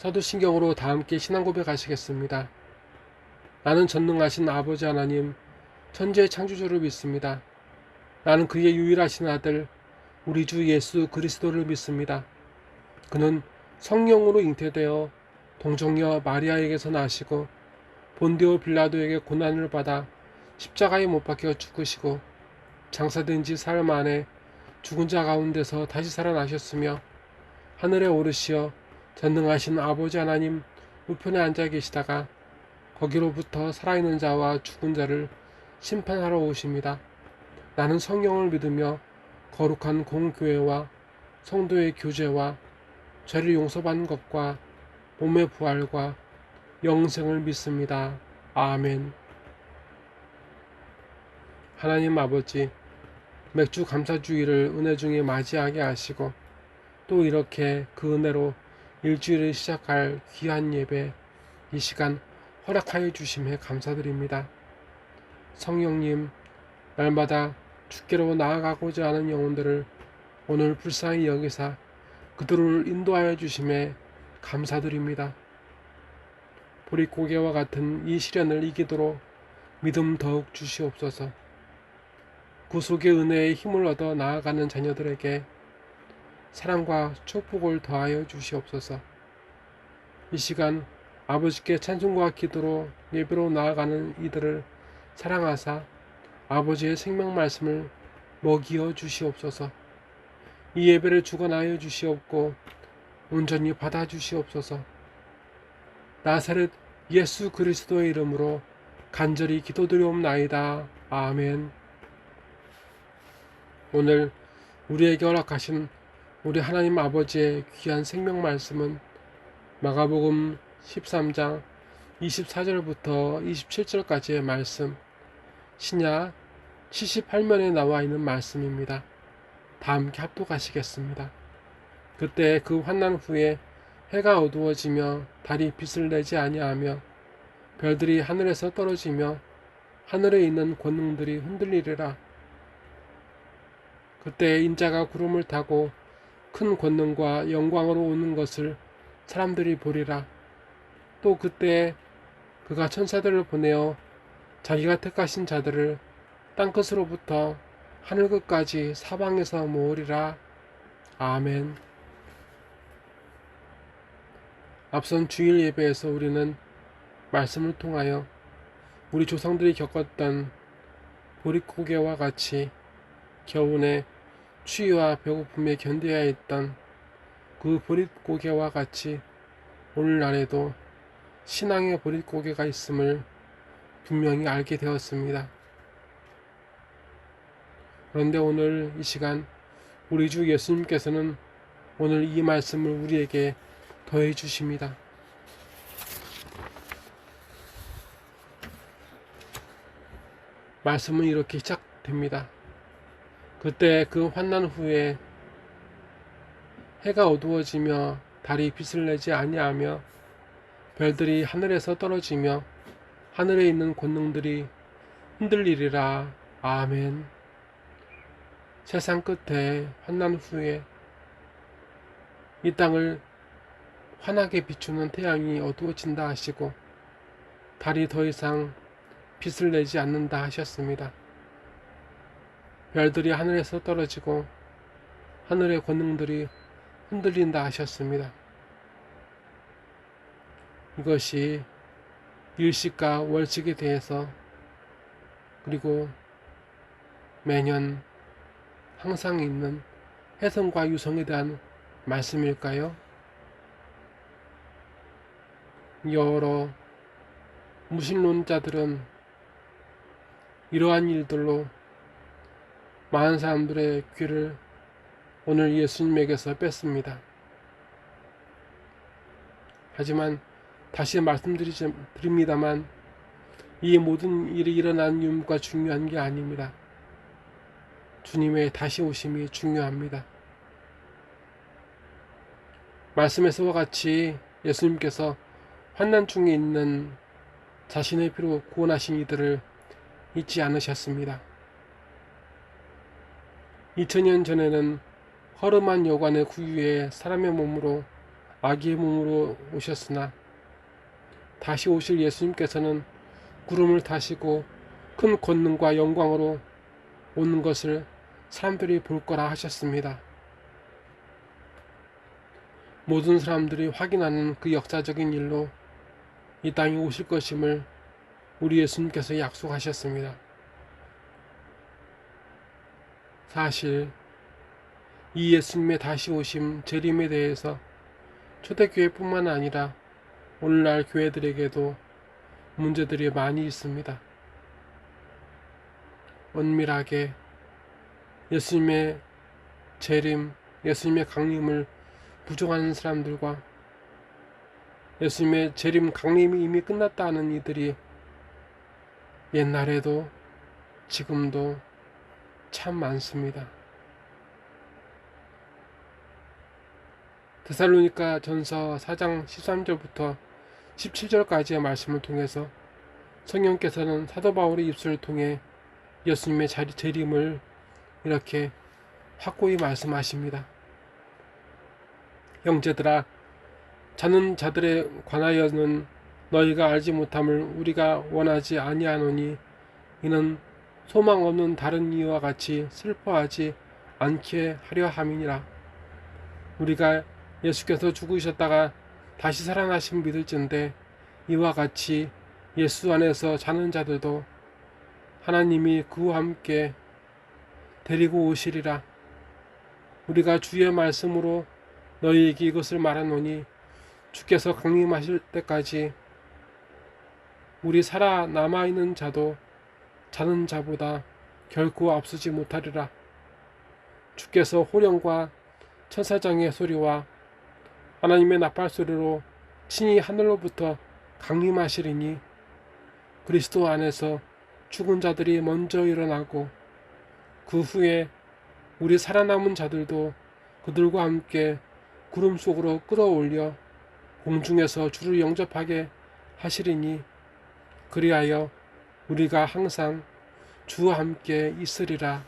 사도신경으로 다 함께 신앙 고백하시겠습니다. 나는 전능하신 아버지 하나님, 천지의 창조주를 믿습니다. 나는 그의 유일하신 아들, 우리 주 예수 그리스도를 믿습니다. 그는 성령으로 잉태되어 동정녀 마리아에게서 나시고 본디오 빌라도에게 고난을 받아 십자가에 못 박혀 죽으시고 장사된 지 사흘 만에 죽은 자 가운데서 다시 살아나셨으며 하늘에 오르시어 전능하신 아버지 하나님 우편에 앉아 계시다가 거기로부터 살아있는 자와 죽은 자를 심판하러 오십니다. 나는 성령을 믿으며 거룩한 공교회와 성도의 교제와 죄를 용서받는 것과 몸의 부활과 영생을 믿습니다. 아멘. 하나님 아버지, 맥주 감사주의를 은혜 중에 맞이하게 하시고 또 이렇게 그 은혜로 일주일을 시작할 귀한 예배 이 시간 허락하여 주심에 감사드립니다. 성령님, 날마다 주께로 나아가고자 하는 영혼들을 오늘 불쌍히 여기사 그들을 인도하여 주심에 감사드립니다. 보릿고개와 같은 이 시련을 이기도록 믿음 더욱 주시옵소서. 구속의 은혜에 힘을 얻어 나아가는 자녀들에게 사랑과 축복을 더하여 주시옵소서. 이 시간 아버지께 찬송과 기도로 예배로 나아가는 이들을 사랑하사 아버지의 생명 말씀을 먹이어 주시옵소서. 이 예배를 주관하여 주시옵고 온전히 받아 주시옵소서. 나사렛 예수 그리스도의 이름으로 간절히 기도드리옵나이다. 아멘. 오늘 우리에게 허락하신 우리 하나님 아버지의 귀한 생명 말씀은 마가복음 13장 24절부터 27절까지의 말씀, 신약 78면에 나와 있는 말씀입니다. 다 함께 합독하시겠습니다. 그때 그 환난 후에 해가 어두워지며 달이 빛을 내지 아니하며 별들이 하늘에서 떨어지며 하늘에 있는 권능들이 흔들리리라. 그때 인자가 구름을 타고 큰 권능과 영광으로 오는 것을 사람들이 보리라. 또 그때 그가 천사들을 보내어 자기가 택하신 자들을 땅끝으로부터 하늘끝까지 사방에서 모으리라. 아멘. 앞선 주일 예배에서 우리는 말씀을 통하여 우리 조상들이 겪었던 보릿고개와 같이 겨우내 추위와 배고픔에 견뎌야 했던 그 보릿고개와 같이 오늘날에도 신앙의 보릿고개가 있음을 분명히 알게 되었습니다. 그런데 오늘 이 시간 우리 주 예수님께서는 오늘 이 말씀을 우리에게 더해 주십니다. 말씀은 이렇게 시작됩니다. 그때 그 환난 후에 해가 어두워지며 달이 빛을 내지 아니하며 별들이 하늘에서 떨어지며 하늘에 있는 권능들이 흔들리리라. 아멘. 세상 끝에 환난 후에 이 땅을 환하게 비추는 태양이 어두워진다 하시고 달이 더 이상 빛을 내지 않는다 하셨습니다. 별들이 하늘에서 떨어지고 하늘의 권능들이 흔들린다 하셨습니다. 이것이 일식과 월식에 대해서 그리고 매년 항상 있는 해성과 유성에 대한 말씀일까요? 여러 무신론자들은 이러한 일들로 많은 사람들의 귀를 오늘 예수님에게서 뺐습니다. 하지만 다시 말씀드립니다만 이 모든 일이 일어난 이유가 중요한 게 아닙니다. 주님의 다시 오심이 중요합니다. 말씀에서와 같이 예수님께서 환난 중에 있는 자신의 피로 구원하신 이들을 잊지 않으셨습니다. 2000년 전에는 허름한 여관의 구유에 사람의 몸으로 아기의 몸으로 오셨으나 다시 오실 예수님께서는 구름을 타시고 큰 권능과 영광으로 오는 것을 사람들이 볼 거라 하셨습니다. 모든 사람들이 확인하는 그 역사적인 일로 이 땅에 오실 것임을 우리 예수님께서 약속하셨습니다. 사실 이 예수님의 다시 오심 재림에 대해서 초대교회뿐만 아니라 오늘날 교회들에게도 문제들이 많이 있습니다. 엄밀하게 예수님의 재림, 예수님의 강림을 부정하는 사람들과 예수님의 재림, 강림이 이미 끝났다 하는 이들이 옛날에도 지금도 참 많습니다. 데살로니가 전서 4장 13절부터 17절까지의 말씀을 통해서 성령께서는 사도 바울의 입술을 통해 예수님의 재림을 이렇게 확고히 말씀하십니다. 형제들아, 자는 자들에 관하여는 너희가 알지 못함을 우리가 원하지 아니하노니 이는 소망 없는 다른 이와 같이 슬퍼하지 않게 하려 함이니라. 우리가 예수께서 죽으셨다가 다시 살아나신 믿을진데 이와 같이 예수 안에서 자는 자들도 하나님이 그와 함께 데리고 오시리라. 우리가 주의 말씀으로 너희에게 이것을 말하노니 주께서 강림하실 때까지 우리 살아남아있는 자도 자는 자보다 결코 앞서지 못하리라. 주께서 호령과 천사장의 소리와 하나님의 나팔 소리로 친히 하늘로부터 강림하시리니 그리스도 안에서 죽은 자들이 먼저 일어나고 그 후에 우리 살아남은 자들도 그들과 함께 구름 속으로 끌어올려 공중에서 주를 영접하게 하시리니 그리하여 우리가 항상 주와 함께 있으리라.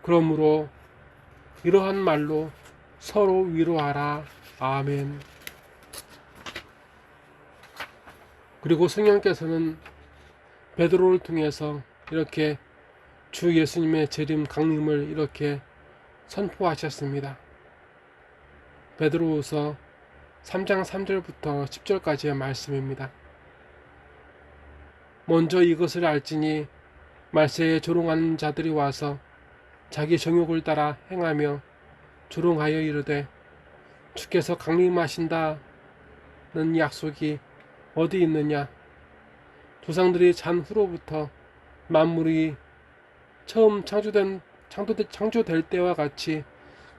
그러므로 이러한 말로 서로 위로하라. 아멘. 그리고 성령께서는 베드로를 통해서 이렇게 주 예수님의 재림 강림을 이렇게 선포하셨습니다. 베드로후서 3장 3절부터 10절까지의 말씀입니다. 먼저 이것을 알지니 말세에 조롱하는 자들이 와서 자기 정욕을 따라 행하며 조롱하여 이르되 주께서 강림하신다는 약속이 어디 있느냐? 조상들이 잔 후로부터 만물이 처음 창조될 때와 같이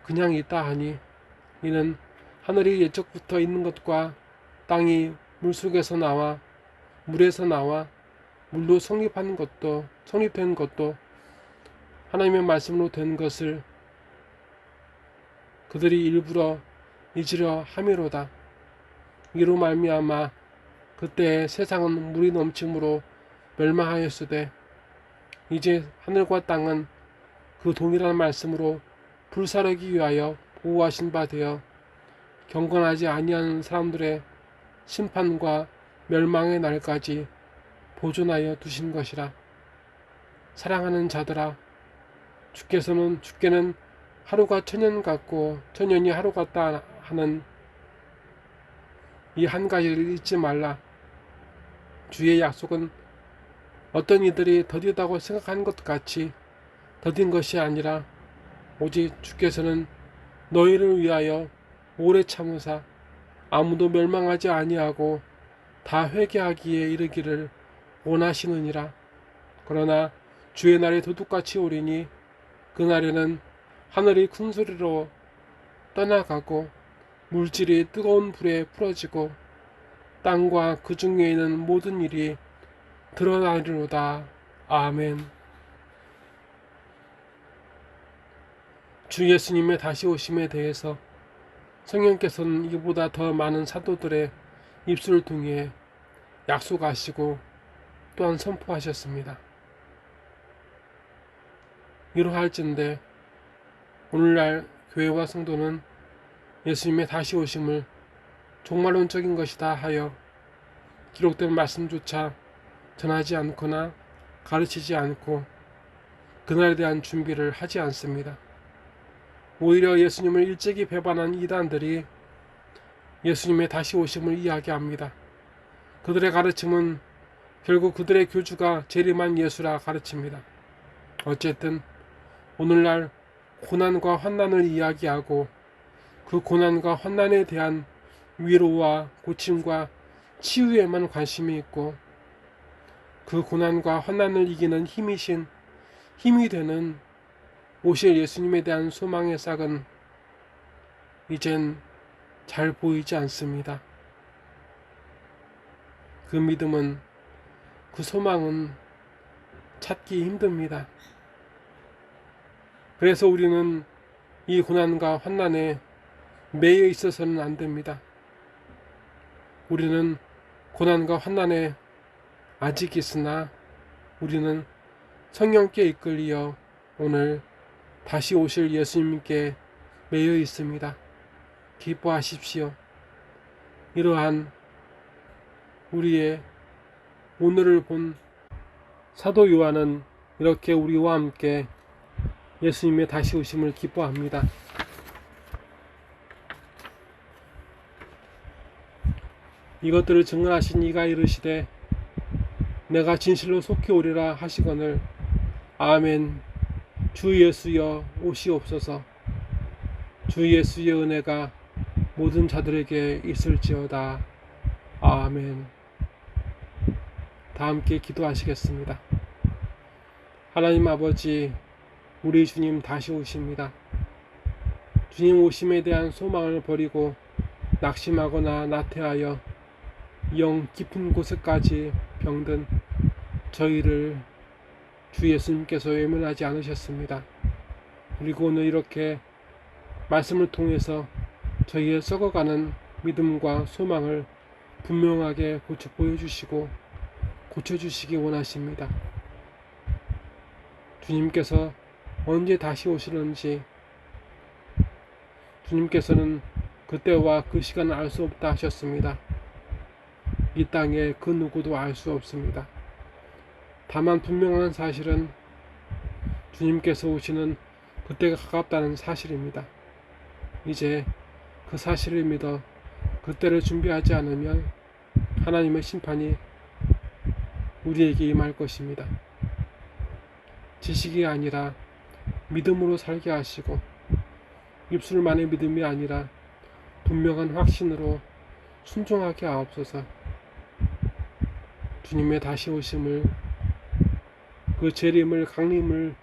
그냥 있다 하니 이는 하늘이 예적부터 있는 것과 땅이 물속에서 나와 물에서 나와 물로 성립된 것도 하나님의 말씀으로 된 것을 그들이 일부러 잊으려 함이로다. 이로 말미암아 그때 세상은 물이 넘침으로 멸망하였으되 이제 하늘과 땅은 그 동일한 말씀으로 불사르기 위하여 보호하신 바 되어 경건하지 아니하는 사람들의 심판과 멸망의 날까지 보존하여 두신 것이라. 사랑하는 자들아, 주께는 하루가 천년 같고 천년이 하루 같다 하는 이 한 가지를 잊지 말라. 주의 약속은 어떤 이들이 더디다고 생각하는 것 같이 더딘 것이 아니라 오직 주께서는 너희를 위하여 오래 참으사 아무도 멸망하지 아니하고 다 회개하기에 이르기를 원하시느니라. 그러나 주의 날이 도둑같이 오리니 그 날에는 하늘이 큰 소리로 떠나가고 물질이 뜨거운 불에 풀어지고 땅과 그 중에 있는 모든 일이 드러나리로다. 아멘. 주 예수님의 다시 오심에 대해서 성령께서는 이보다 더 많은 사도들의 입술을 통해 약속하시고 또한 선포하셨습니다. 이러할진대 오늘날 교회와 성도는 예수님의 다시 오심을 종말론적인 것이다 하여 기록된 말씀조차 전하지 않거나 가르치지 않고 그날에 대한 준비를 하지 않습니다. 오히려 예수님을 일찍이 배반한 이단들이 예수님의 다시 오심을 이야기합니다. 그들의 가르침은 결국 그들의 교주가 재림한 예수라 가르칩니다. 어쨌든 오늘날 고난과 환난을 이야기하고 그 고난과 환난에 대한 위로와 고침과 치유에만 관심이 있고 그 고난과 환난을 이기는 힘이 되는 오실 예수님에 대한 소망의 싹은 이젠 잘 보이지 않습니다. 그 믿음은, 그 소망은 찾기 힘듭니다. 그래서 우리는 이 고난과 환난에 매여 있어서는 안 됩니다. 우리는 고난과 환난에 아직 있으나 우리는 성령께 이끌려 오늘 다시 오실 예수님께 매여 있습니다. 기뻐하십시오. 이러한 우리의 오늘을 본 사도 요한은 이렇게 우리와 함께 예수님의 다시 오심을 기뻐합니다. 이것들을 증언하신 이가 이르시되 내가 진실로 속히 오리라 하시거늘 아멘. 주 예수여 오시옵소서. 주 예수의 은혜가 모든 자들에게 있을지어다. 아멘. 다 함께 기도하시겠습니다. 하나님 아버지, 우리 주님 다시 오십니다. 주님 오심에 대한 소망을 버리고 낙심하거나 나태하여 영 깊은 곳에까지 병든 저희를 주 예수님께서 외면하지 않으셨습니다. 그리고 오늘 이렇게 말씀을 통해서 저희의 썩어가는 믿음과 소망을 분명하게 보여주시고 고쳐주시기 원하십니다. 주님께서 언제 다시 오시는지 주님께서는 그때와 그 시간을 알 수 없다 하셨습니다. 이 땅에 그 누구도 알 수 없습니다. 다만 분명한 사실은 주님께서 오시는 그때가 가깝다는 사실입니다. 이제 그 사실을 믿어 그때를 준비하지 않으면 하나님의 심판이 우리에게 임할 것입니다. 지식이 아니라 믿음으로 살게 하시고 입술만의 믿음이 아니라 분명한 확신으로 순종하게 하옵소서. 주님의 다시 오심을, 그 재림을, 강림을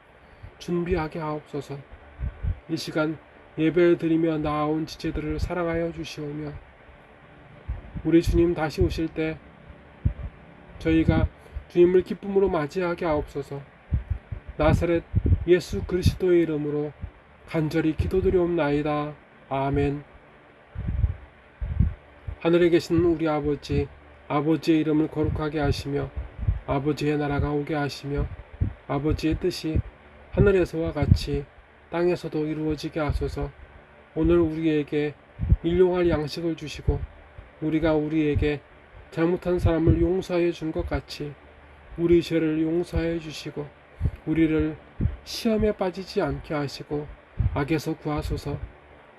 준비하게 하옵소서. 이 시간 예배를 드리며 나아온 지체들을 사랑하여 주시오며 우리 주님 다시 오실 때 저희가 주님을 기쁨으로 맞이하게 하옵소서. 나사렛 예수 그리스도의 이름으로 간절히 기도드리옵나이다. 아멘. 하늘에 계신 우리 아버지, 아버지의 이름을 거룩하게 하시며 아버지의 나라가 오게 하시며 아버지의 뜻이 하늘에서와 같이 땅에서도 이루어지게 하소서. 오늘 우리에게 일용할 양식을 주시고 우리가 우리에게 잘못한 사람을 용서해 준 것 같이 우리 죄를 용서해 주시고 우리를 시험에 빠지지 않게 하시고 악에서 구하소서.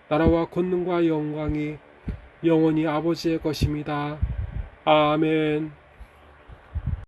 나라와 권능과 영광이 영원히 아버지의 것입니다. 아멘.